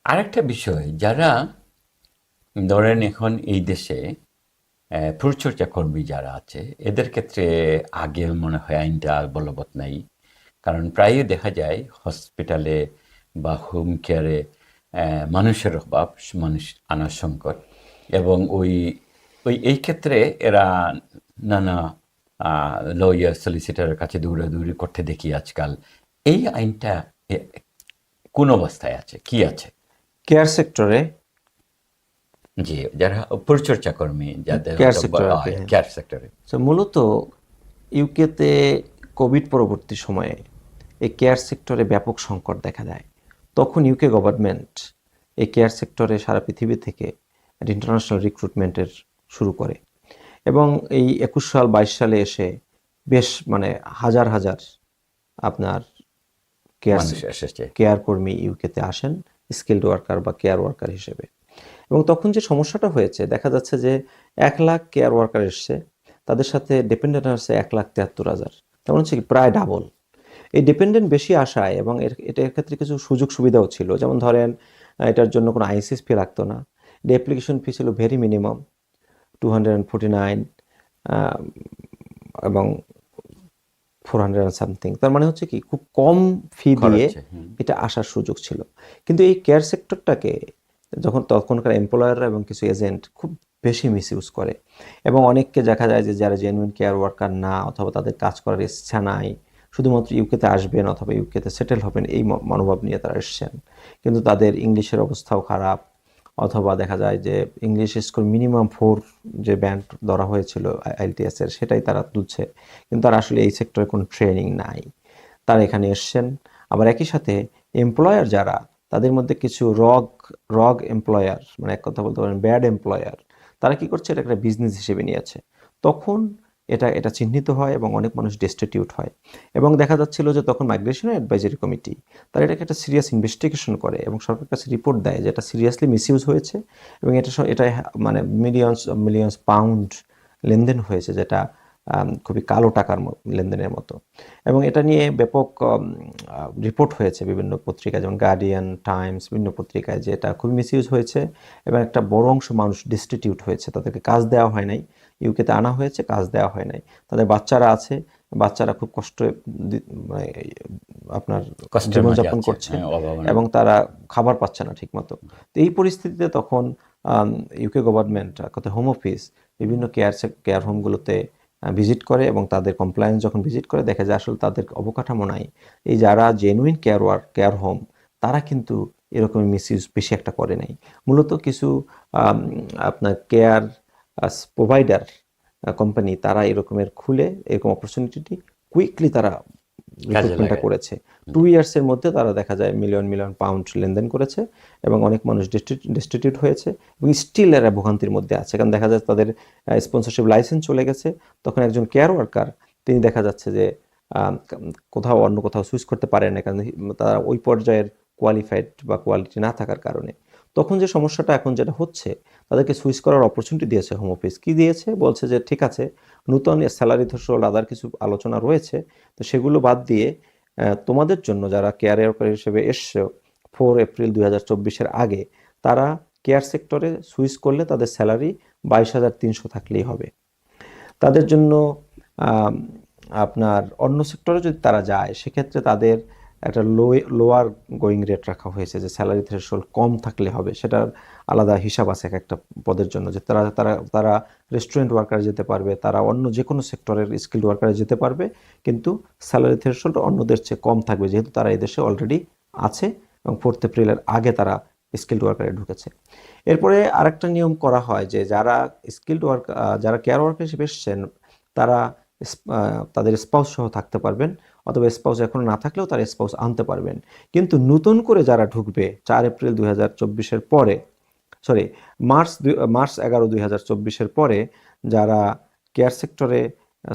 আরেকটা বিষয়, যারা ধরেন এখন এই দেশে পরিচর্যা কর্মী যারা আছে, এদের ক্ষেত্রে আগে মনে হয় আইনটা বলবৎ নাই। কারণ প্রায়ই দেখা যায় হসপিটালে বা হোম কেয়ারে মানুষের অভাব, মানুষ আনার সংকট, এবং ওই ওই এই ক্ষেত্রে এরা নানা লয়ার সলিসিটারের কাছে দৌড়াদৌড়ি করতে দেখি আজকাল। এই আইনটা এ- কোন অবস্থায় আছে, কি আছে? কেয়ার সেক্টরে জি, যারা পরিচর্যা কর্মী, যাদের কেয়ার হয়তো সেক্টর আর কি, হ্যাঁ। কেয়ার সেক্টরে। তো মূলত ইউকেতে কোভিড পরবর্তী সময়ে এই কেয়ার সেক্টরে ব্যাপক সংকট দেখা দেয়। তখন ইউকে গভর্নমেন্ট এই কেয়ার সেক্টরে সারা পৃথিবী থেকে একটা ইন্টারন্যাশনাল রিক্রুটমেন্টের শুরু করে, এবং এই 21 সাল 22 সালে এসে বেশ মানে হাজার হাজার আপনার কেয়ার মানুষ এসেছে। কেয়ার কর্মী ইউকেতে আসেন স্কিলড ওয়ার্কার বা কেয়ার ওয়ার্কার হিসেবে। এবং তখন যে সমস্যাটা হয়েছে, দেখা যাচ্ছে যে 1 লাখ কেয়ার ওয়ার্কার এসছে, তাদের সাথে ডিপেন্ডেন্ট আসছে 1,73,000। তেমন হচ্ছে কি প্রায় ডাবল। এই ডিপেন্ডেন্ট বেশি আসায় এবং এটার ক্ষেত্রে কিছু সুযোগ সুবিধাও ছিল, যেমন ধরেন এটার জন্য কোনো আইসিএস ফি লাগতো না। এর অ্যাপ্লিকেশন ফি ছিল ভেরি মিনিমাম 249, এবং 400 সামথিং। তার মানে হচ্ছে কি খুব কম ফি দিয়ে খরচে। হুম। এটা আসার সুযোগ ছিল। কিন্তু এই কেয়ার সেক্টরটাকে যখন তখনকার এমপ্লয়াররা এবং কিছু এজেন্ট খুব বেশি মিসইউজ করে, এবং অনেককে দেখা যায় যে যারা জেনুইন কেয়ার ওয়ার্কার না, অথবা তাদের কাজ করার ইচ্ছা নাই, শুধুমাত্র ইউকেতে আসবেন অথবা ইউকেতে সেটেল হবেন এই মনোভাব নিয়ে তারা এসছেন, কিন্তু তাদের ইংলিশের অবস্থাও খারাপ, অথবা দেখা যায় যে ইংলিশ স্কোর মিনিমাম 4 যে ব্যান্ড ধরা হয়েছিল আইএলটিএস এর, সেটাই তারা তুলছে, কিন্তু তারা আসলে এই সেক্টরে কোনো ট্রেনিং নাই। তারা এখানে এসছেন। আবার একই সাথে এমপ্লয়ার যারা, তাদের মধ্যে কিছু রগ এমপ্লয়ার, মানে এক কথা বলতে পারেন ব্যাড এমপ্লয়ার, তারা কি করছে, এটা একটা বিজনেস হিসেবে নিয়েছে। তখন এটা এটা চিহ্নিত হয় এবং অনেক মানুষ ডেস্টিটিউট হয়। এবং দেখা যাচ্ছিল যে তখন মাইগ্রেশন অ্যাডভাইজারি কমিটি তারা এটাকে একটা সিরিয়াস ইনভেস্টিগেশন করে এবং সরকারের কাছে রিপোর্ট দেয় যে এটা সিরিয়াসলি মিসইউজ হয়েছে, এবং এটা মানে মিলিয়নস মিলিয়নস পাউন্ড লেনদেন হয়েছে, যেটা খুবই কালো টাকার লেনদেনের মতো। এবং এটা নিয়ে ব্যাপক রিপোর্ট হয়েছে বিভিন্ন পত্রিকায়, যেমন গার্ডিয়ান, টাইমস, বিভিন্ন পত্রিকায়, যে এটা খুবই মিসইউজ হয়েছে এবং একটা বড় অংশ মানুষ ডিস্টিটিউট হয়েছে, তাদেরকে কাজ দেওয়া হয় নাই। ইউকেতে আনা হয়েছে, কাজ দেওয়া হয় নাই। তাদের বাচ্চারা আছে, বাচ্চারা খুব কষ্টে মানে আপনার কষ্টের মাঝে জীবনযাপন আছে, করছে, হ্যাঁ, অভাবনা। এবং তারা খাবার পাচ্ছে না ঠিকমতো। তো এই পরিস্থিতিতে তখন ইউকে গভর্নমেন্ট কত হোম অফিস বিভিন্ন কেয়ার হোমগুলোতে ভিজিট করে, এবং তাদের কমপ্লায়েন্স যখন ভিজিট করে, দেখা যায় আসলে তাদের অবকাঠামো নাই। এই যারা জেনুইন কেয়ার হোম, তারা কিন্তু এরকম মিসইউজ বেশি একটা করে নাই। মূলত কিছু আম, আপনার কেয়ার প্রোভাইডার কোম্পানি, তারা এরকমের খুলে এরকম অপরচুনিটি কুইকলি তারা কাজে রিক্রুটমেন্টটা লাগায়। করেছে। টু জি। ইয়ার্সের মধ্যে তারা দেখা যায় মিলিয়ন মিলিয়ন পাউন্ড লেনদেন করেছে, এবং অনেক মানুষ ডেস্টিটিউট হয়েছে, এবং স্টিল এরা ভোগান্তির মধ্যে আছে, কারণ দেখা যায় তাদের স্পন্সরশিপ লাইসেন্স চলে গেছে। তখন একজন কেয়ার ওয়ার্কার, তিনি দেখা যাচ্ছে যে কোথাও অন্য কোথাও সুইচ করতে পারে না, কারণ তারা ওই পর্যায়ের কোয়ালিফাইড বা কোয়ালিটি না থাকার কারণে। তখন যে সমস্যাটা এখন যেটা হচ্ছে, তাদেরকে সুইচ করার অপরচুনিটি দিয়েছে হোম অফিস। কি দিয়েছে, বলছে যে ঠিক আছে, নূতন স্যালারি থ্রেশহোল্ড আদার কিছু আলোচনা রয়েছে, তো সেগুলো বাদ দিয়ে তোমাদের জন্য যারা কেয়ার ওয়ার্কার হিসেবে এসছো 4 এপ্রিল 2024-এর আগে, তারা কেয়ার সেক্টরে সুইচ করলে তাদের স্যালারি 22,300 থাকলেই হবে। তাদের জন্য আম, আপনার অন্য সেক্টরে যদি তারা যায়, সেক্ষেত্রে তাদের একটা লোয়ার গোয়িং রেট রাখা হয়েছে, যে স্যালারি থ্রেশহোল্ড কম থাকলে হবে, সেটার আলাদা হিসাব আছে এক একটা পদের জন্য, যে তারা তারা তারা রেস্টুরেন্ট ওয়ার্কারে যেতে পারবে, তারা অন্য যে কোনো সেক্টরের স্কিল্ড ওয়ার্কারে যেতে পারবে, কিন্তু স্যালারি থ্রেশহোল্ড অন্যদের চেয়ে কম থাকবে, যেহেতু তারা এদেশে অলরেডি আছে এবং 4 এপ্রিলের আগে তারা স্কিল্ড ওয়ার্কারে ঢুকেছে। এরপরে আরেকটা নিয়ম করা হয় যে যারা স্কিল্ড ওয়ার্ক যারা কেয়ার ওয়ার্কার হিসেবে এসছেন, তারা তাদের স্পাউস সহ থাকতে পারবেন, অথবা স্পাউস এখন না থাকলেও তারা স্পাউস আনতে পারবেন। কিন্তু নতুন করে যারা ঢুকবে 4 এপ্রিল 2024-এর পরে, সরি, মার্চ 11 2024-এর পরে, যারা কেয়ার সেক্টরে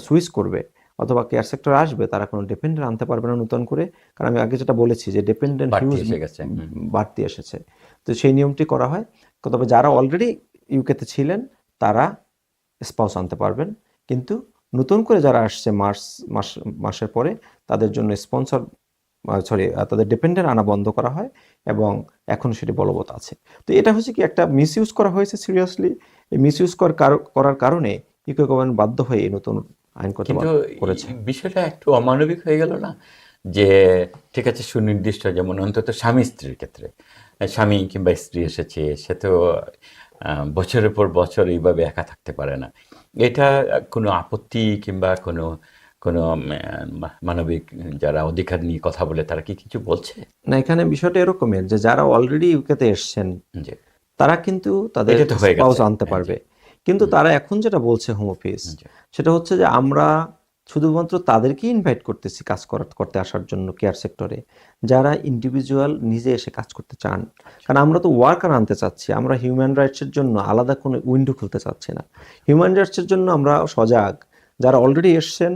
সুইচ করবে অথবা কেয়ার সেক্টরে আসবে, তারা কোনো ডিপেন্ডেন্ট আনতে পারবে না নতুন করে। কারণ আমি আগে যেটা বলেছি যে ডিপেন্ডেন্ট বাড়তি হিউজ এসে গেছে। হুম। বাড়তি এসেছে। তো সেই নিয়মটি করা হয়। তবে যারা অলরেডি ইউকেতে ছিলেন, তারা স্পাউস আনতে পারবেন, কিন্তু নতুন করে যারা আসছে মার্চের পরে, তাদের জন্য স্পন্সর সরি তাদের ডিপেন্ডেন্ট আনা বন্ধ করা হয়, এবং এখন সেটি বলবৎ আছে। তো এটা হচ্ছে কি একটা মিসইউজ করা হয়েছে সিরিয়াসলি। এই মিসইউজ করার কারণে ইউকে গভর্নমেন্ট বাধ্য হয়ে এই নতুন আইন করতে কিন্তু করেছে। বিষয়টা একটু অমানবিক হয়ে গেল না? যে ঠিক আছে, সুনির্দিষ্ট, যেমন অন্তত স্বামী স্ত্রীর ক্ষেত্রে, স্বামী কিংবা স্ত্রী এসেছে, সে তো বছরের পর বছর এইভাবে একা থাকতে পারে না। এটা কোনো আপত্তি কিংবা কোনো কোনো মানবিক যারা অধিকার নিয়ে কথা বলে তারা কি কিছু বলছে? না, এখানে বিষয়টা এরকমের যে যারা অলরেডি ইউকেতে এসছেন যে তারা কিন্তু তাদের এটা তো হয়ে স্পাউস গেছে। আনতে হ্যাঁ, পারবে, কিন্তু তারা এখন যেটা বলছে হোম অফিস, জি, সেটা হচ্ছে যে আমরা শুধুমাত্র তাদেরকেই ইনভাইট করতেছি কাজ করতে আসার জন্য কেয়ার সেক্টরে, যারা ইন্ডিভিজুয়াল নিজে এসে কাজ করতে চান। কারণ আমরা তো ওয়ার্কার আনতে চাচ্ছি, আমরা হিউম্যান রাইটসের জন্য আলাদা কোনো উইন্ডো খুলতে চাচ্ছি না। হিউম্যান রাইটসের জন্য আমরা সজাগ, যারা অলরেডি এসছেন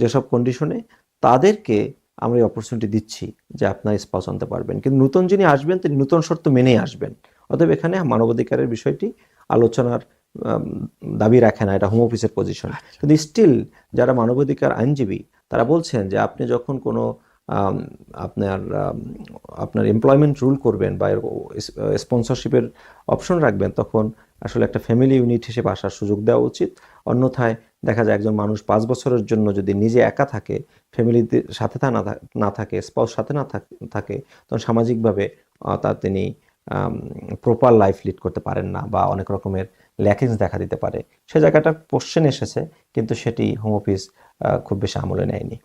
যেসব কন্ডিশনে, তাদেরকে আমরা এই অপরচুনিটি দিচ্ছি যে আপনার স্পাউস আনতে পারবেন, কিন্তু নতুন যিনি আসবেন তিনি নতুন শর্ত মেনেই আসবেন। অতএব এখানে মানবাধিকারের বিষয়টি আলোচনার আম, দাবি রাখে না, এটা হোম অফিসের পজিশন। কিন্তু স্টিল যারা মানবাধিকার আইনজীবী তারা বলছেন যে আপনি যখন কোনো আম, আপনার আপনার এমপ্লয়মেন্ট রুল করবেন বা স্পন্সরশিপের অপশন রাখবেন, তখন আসলে একটা ফ্যামিলি ইউনিট হিসেবে আসার সুযোগ দেওয়া উচিত। অন্যথায় দেখা যায় একজন মানুষ 5 বছরের জন্য যদি নিজে একা থাকে, ফ্যামিলিতে সাথে না থাকে, স্পাউস সাথে না থাকে, তখন সামাজিকভাবে তিনি প্রপার লাইফ লিড করতে পারেন না, বা অনেক রকমের ল্যাকিংস দেখা দিতে পারে। সে জায়গাটা কোশ্চেন এসেছে, কিন্তু সেটি হোম অফিস খুব বেশি আমলে নেয়নি।